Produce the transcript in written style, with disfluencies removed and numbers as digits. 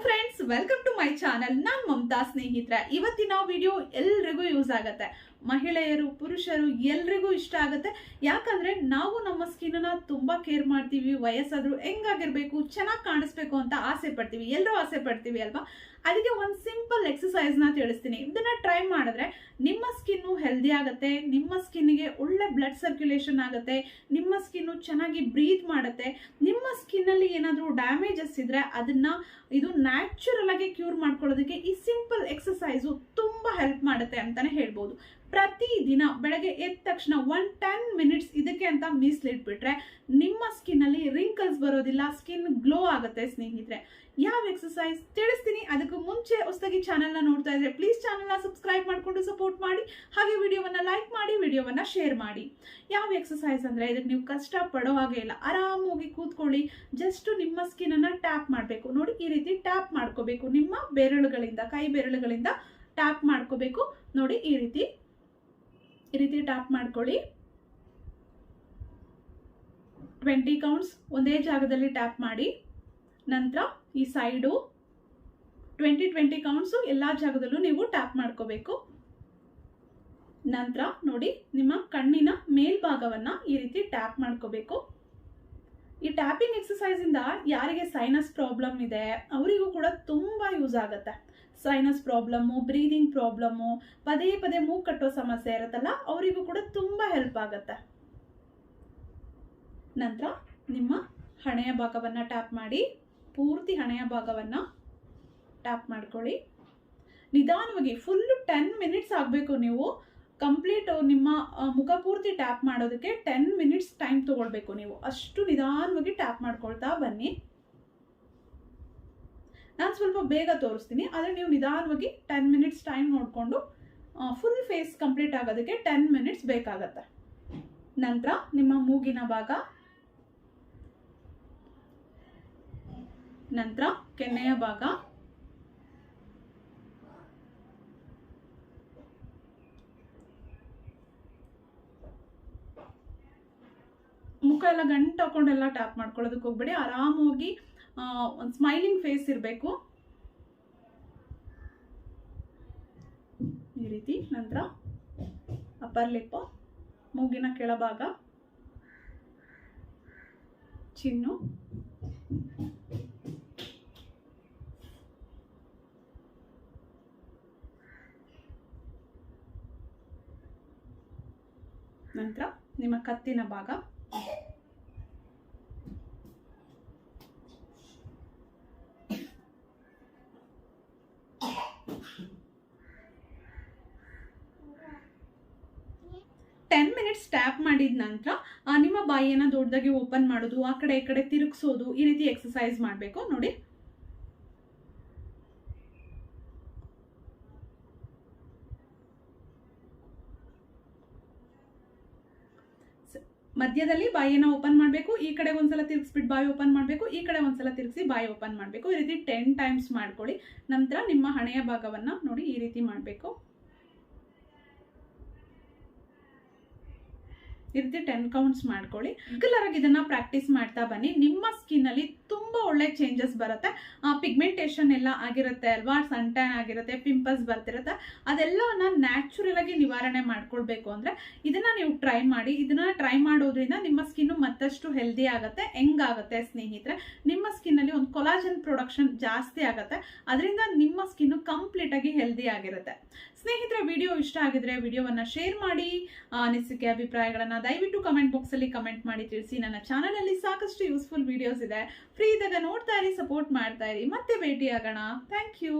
Friends, welcome to my channel. ನಾನು ಮಮತಾ. ಸ್ನೇಹಿತರೆ, ಇವತ್ತಿನ ವಿಡಿಯೋ ಎಲ್ರಿಗೂ ಯೂಸ್ ಆಗುತ್ತೆ. ಮಹಿಳೆಯರು, ಪುರುಷರು ಎಲ್ರಿಗೂ ಇಷ್ಟ ಆಗುತ್ತೆ. ಯಾಕಂದ್ರೆ ನಾವು ನಮ್ಮ ಸ್ಕಿನ್ ನ ತುಂಬಾ ಕೇರ್ ಮಾಡ್ತೀವಿ. ವಯಸ್ಸಾದ್ರೂ ಹೆಂಗಾಗಿರ್ಬೇಕು, ಚೆನ್ನಾಗಿ ಕಾಣಿಸ್ಬೇಕು ಅಂತ ಆಸೆ ಪಡ್ತೀವಿ. ಎಲ್ಲರೂ ಆಸೆ ಪಡ್ತೀವಿ ಅಲ್ವಾ? ಅದಕ್ಕೆ ಒಂದು ಸಿಂಪಲ್ ಎಕ್ಸಸೈಸ್ ನ ತಿಳಿಸ್ತೀನಿ. ಇದನ್ನ ಟ್ರೈ ಮಾಡಿದ್ರೆ ನಿಮ್ಮ ಸ್ಕಿನ್ ಹೆಲ್ದಿ ಆಗುತ್ತೆ, ನಿಮ್ಮ ಸ್ಕಿನ್ಗೆ ಒಳ್ಳೆ ಬ್ಲಡ್ ಸರ್ಕ್ಯುಲೇಷನ್ ಆಗುತ್ತೆ, ನಿಮ್ಮ ಸ್ಕಿನ್ ಚೆನ್ನಾಗಿ ಬ್ರೀತ್ ಮಾಡುತ್ತೆ. ನಿಮ್ಮ ಸ್ಕಿನ್ ಅಲ್ಲಿ ಏನಾದರೂ ಡ್ಯಾಮೇಜಸ್ ಇದ್ರೆ ಅದನ್ನ ಇದು ನ್ಯಾಚುರಲ್ ಆಗಿ ಕ್ಯೂರ್ ಮಾಡ್ಕೊಳ್ಳೋದಕ್ಕೆ ಈ ಸಿಂಪಲ್ ಎಕ್ಸಸೈಸು ತುಂಬಾ ಹೆಲ್ಪ್ ಮಾಡುತ್ತೆ ಅಂತಾನೆ ಹೇಳ್ಬೋದು. ಪ್ರತಿದಿನ ಬೆಳಗ್ಗೆ ಎದ್ದ ತಕ್ಷಣ 10 ಮಿನಿಟ್ಸ್ ಇದಕ್ಕೆ ಅಂತ ಮೀಸಲಿಟ್ಬಿಟ್ರೆ ನಿಮ್ಮ ಸ್ಕಿನ್ ಅಲ್ಲಿ ರಿಂಕಲ್ಸ್ ಬರೋದಿಲ್ಲ, ಸ್ಕಿನ್ ಗ್ಲೋ ಆಗುತ್ತೆ. ಸ್ನೇಹಿತರೆ, ಯಾವ ಎಕ್ಸಸೈಸ್ ತಿಳಿಸ್ತೀನಿ. ಅದಕ್ಕೂ ಮುಂಚೆ ಹೊಸದಾಗಿ ಚಾನಲ್ನ ನೋಡ್ತಾ ಇದ್ರೆ ಪ್ಲೀಸ್ ಚಾನಲ್ನ ಸಬ್ಸ್ಕ್ರೈಬ್ ಮಾಡ್ಕೊಂಡು ಸಪೋರ್ಟ್ ಮಾಡಿ, ಹಾಗೆ ವಿಡಿಯೋವನ್ನ ಲೈಕ್ ಮಾಡಿ, ವಿಡಿಯೋವನ್ನ ಶೇರ್ ಮಾಡಿ. ಯಾವ ಎಕ್ಸಸೈಸ್ ಅಂದ್ರೆ ಇದಕ್ಕೆ ನೀವು ಕಷ್ಟ ಪಡೋ ಹಾಗೆ ಇಲ್ಲ. ಆರಾಮಾಗಿ ಕೂತ್ಕೊಳ್ಳಿ. ಜಸ್ಟ್ ನಿಮ್ಮ ಸ್ಕಿನ್ ಅನ್ನ ಟ್ಯಾಪ್ ಮಾಡಬೇಕು. ನೋಡಿ, ಈ ರೀತಿ ಟ್ಯಾಪ್ ಮಾಡ್ಕೋಬೇಕು. ನಿಮ್ಮ ಬೆರಳುಗಳಿಂದ, ಕೈ ಬೆರಳುಗಳಿಂದ ಟ್ಯಾಪ್ ಮಾಡ್ಕೋಬೇಕು. ನೋಡಿ, ಈ ರೀತಿ ಟ್ಯಾಪ್ ಮಾಡ್ಕೊಳ್ಳಿ. 20 ಕೌಂಟ್ಸ್ ಒಂದೇ ಜಾಗದಲ್ಲಿ ಟ್ಯಾಪ್ ಮಾಡಿ. ನಂತರ ಈ ಸೈಡು 20 ಕೌಂಟ್ಸ್ ಎಲ್ಲಾ ಜಾಗದಲ್ಲೂ ನೀವು ಟ್ಯಾಪ್ ಮಾಡ್ಕೋಬೇಕು. ನಂತರ ನೋಡಿ, ನಿಮ್ಮ ಕಣ್ಣಿನ ಮೇಲ್ಭಾಗವನ್ನ ಈ ರೀತಿ ಟ್ಯಾಪ್ ಮಾಡ್ಕೋಬೇಕು. ಈ ಟ್ಯಾಪಿಂಗ್ ಎಕ್ಸಸೈಸ್ ಇಂದ ಯಾರಿಗೆ ಸೈನಸ್ ಪ್ರಾಬ್ಲಮ್ ಇದೆ ಅವರಿಗೂ ಕೂಡ ತುಂಬಾ ಯೂಸ್ ಆಗುತ್ತೆ. ಸೈನಸ್ ಪ್ರಾಬ್ಲಮ್ಮು, ಬ್ರೀದಿಂಗ್ ಪ್ರಾಬ್ಲಮ್ಮು, ಪದೇ ಪದೇ ಮೂಗು ಕಟ್ಟೋ ಸಮಸ್ಯೆ ಇರುತ್ತಲ್ಲ, ಅವರಿಗೂ ಕೂಡ ತುಂಬಾ ಹೆಲ್ಪ್ ಆಗುತ್ತೆ. ನಂತರ ನಿಮ್ಮ ಹಣೆಯ ಭಾಗವನ್ನ ಟ್ಯಾಪ್ ಮಾಡಿ. ಪೂರ್ತಿ ಹಣೆಯ ಭಾಗವನ್ನ ಟ್ಯಾಪ್ ಮಾಡ್ಕೊಳ್ಳಿ. ನಿಧಾನವಾಗಿ ಫುಲ್ 10 ಮಿನಿಟ್ಸ್ ಆಗಬೇಕು. ನೀವು ಕಂಪ್ಲೀಟ್ ನಿಮ್ಮ ಮುಖ ಪೂರ್ತಿ ಟ್ಯಾಪ್ ಮಾಡೋದಕ್ಕೆ 10 ಮಿನಿಟ್ಸ್ ಟೈಮ್ ತಗೊಳ್ಬೇಕು. ನೀವು ಅಷ್ಟು ನಿಧಾನವಾಗಿ ಟ್ಯಾಪ್ ಮಾಡ್ಕೊಳ್ತಾ ಬನ್ನಿ. ನಾನು ಸ್ವಲ್ಪ ಬೇಗ ತೋರಿಸ್ತೀನಿ, ಆದರೆ ನೀವು ನಿಧಾನವಾಗಿ 10 ಮಿನಿಟ್ಸ್ ಟೈಮ್ ನೋಡಿಕೊಂಡು ಫುಲ್ ಫೇಸ್ ಕಂಪ್ಲೀಟ್ ಆಗೋದಕ್ಕೆ 10 ಮಿನಿಟ್ಸ್ ಬೇಕಾಗತ್ತೆ. ನಂತರ ನಿಮ್ಮ ಮೂಗಿನ ಭಾಗ, ನಂತರ ಕೆನ್ನೆಯ ಭಾಗ, ಮುಖ ಎಲ್ಲ ಗಂಟು ಹಾಕೊಂಡೆಲ್ಲ ಟ್ಯಾಪ್ ಮಾಡ್ಕೊಳ್ಳೋದಕ್ಕೆ ಹೋಗ್ಬೇಡಿ. ಆರಾಮಾಗಿ ಒಂದು ಸ್ಮೈಲಿಂಗ್ ಫೇಸ್ ಇರಬೇಕು, ಈ ರೀತಿ. ನಂತರ ಅಪ್ಪರ್ ಲಿಪ್, ಮೂಗಿನ ಕೆಳಭಾಗ, ಚಿನ್ನು, ನಂತರ ನಿಮ್ಮ ಕತ್ತಿನ ಭಾಗ, ಮಿನಿಟ್ಸ್ ಟ್ಯಾಪ್ ಮಾಡಿದ ನಂತರ ನಿಮ್ಮ ಬಾಯಿಯನ್ನ ದೊಡ್ಡದಾಗಿ ಓಪನ್ ಮಾಡೋದು, ಆ ಕಡೆ ಈ ಕಡೆ ತಿರುಗಿಸೋದು, ಈ ರೀತಿ ಎಕ್ಸಸೈಸ್ ಮಾಡಬೇಕು. ನೋಡಿ, ಮಧ್ಯದಲ್ಲಿ ಬಾಯಿಯನ್ನ ಓಪನ್ ಮಾಡಬೇಕು. ಈ ಕಡೆ ಒಂದ್ಸಲ ತಿರುಗಿಸ್ಬಿಟ್ಟು ಬಾಯಿ ಓಪನ್ ಮಾಡಬೇಕು, ಈ ಕಡೆ ಒಂದ್ಸಲ ತಿರುಗಿಸಿ ಬಾಯಿ ಓಪನ್ ಮಾಡಬೇಕು. ಈ ರೀತಿ 10 ಟೈಮ್ಸ್ ಮಾಡ್ಕೊಳ್ಳಿ. ನಂತರ ನಿಮ್ಮ ಹಣೆಯ ಭಾಗವನ್ನ ನೋಡಿ, ಈ ರೀತಿ ಮಾಡಬೇಕು. ಈ ರೀತಿ 10 ಕೌಂಟ್ಸ್ ಮಾಡ್ಕೊಳ್ಳಿ. ರೆಗ್ಯುಲರ್ ಆಗಿ ಇದನ್ನ ಪ್ರಾಕ್ಟೀಸ್ ಮಾಡ್ತಾ ಬನ್ನಿ. ನಿಮ್ಮ ಸ್ಕಿನ್ ಅಲ್ಲಿ ತುಂಬಾ ಒಳ್ಳೆ ಚೇಂಜಸ್ ಬರುತ್ತೆ. ಪಿಗ್ಮೆಂಟೇಷನ್ ಎಲ್ಲ ಆಗಿರುತ್ತೆ ಅಲ್ವಾ, ಸನ್ ಟ್ಯಾನ್ ಆಗಿರುತ್ತೆ, ಪಿಂಪಲ್ಸ್ ಬರ್ತಿರುತ್ತೆ, ಅದೆಲ್ಲವನ್ನ ನ್ಯಾಚುರಲ್ ಆಗಿ ನಿವಾರಣೆ ಮಾಡ್ಕೊಳ್ಬೇಕು ಅಂದ್ರೆ ಇದನ್ನ ನೀವು ಟ್ರೈ ಮಾಡಿ. ಇದನ್ನ ಟ್ರೈ ಮಾಡೋದ್ರಿಂದ ನಿಮ್ಮ ಸ್ಕಿನ್ ಮತ್ತಷ್ಟು ಹೆಲ್ದಿ ಆಗುತ್ತೆ. ಹೆಂಗಾಗುತ್ತೆ ಸ್ನೇಹಿತರೆ, ನಿಮ್ಮ ಸ್ಕಿನ್ ಅಲ್ಲಿ ಒಂದು ಕೊಲಾಜನ್ ಪ್ರೊಡಕ್ಷನ್ ಜಾಸ್ತಿ ಆಗುತ್ತೆ. ಅದರಿಂದ ನಿಮ್ಮ ಸ್ಕಿನ್ ಕಂಪ್ಲೀಟ್ ಆಗಿ ಹೆಲ್ದಿ ಆಗಿರುತ್ತೆ. ಸ್ನೇಹಿತರೆ, ವಿಡಿಯೋ ಇಷ್ಟ ಆಗಿದ್ರೆ ವಿಡಿಯೋವನ್ನ ಶೇರ್ ಮಾಡಿ. ಅನಿಸಿಕೆ, ಅಭಿಪ್ರಾಯಗಳನ್ನ ದಯವಿಟ್ಟು ಕಮೆಂಟ್ ಬಾಕ್ಸ್ ಅಲ್ಲಿ ಕಮೆಂಟ್ ಮಾಡಿ ತಿಳಿಸಿ. ನನ್ನ ಚಾನಲ್ ಅಲ್ಲಿ ಸಾಕಷ್ಟು ಯೂಸ್ಫುಲ್ ವಿಡಿಯೋಸ್ ಇದೆ. ಫ್ರೀ ಇದ್ದಾಗ ನೋಡ್ತಾ ಇರಿ, ಸಪೋರ್ಟ್ ಮಾಡ್ತಾ ಇರಿ. ಮತ್ತೆ ಭೇಟಿ ಆಗೋಣ. Thank you.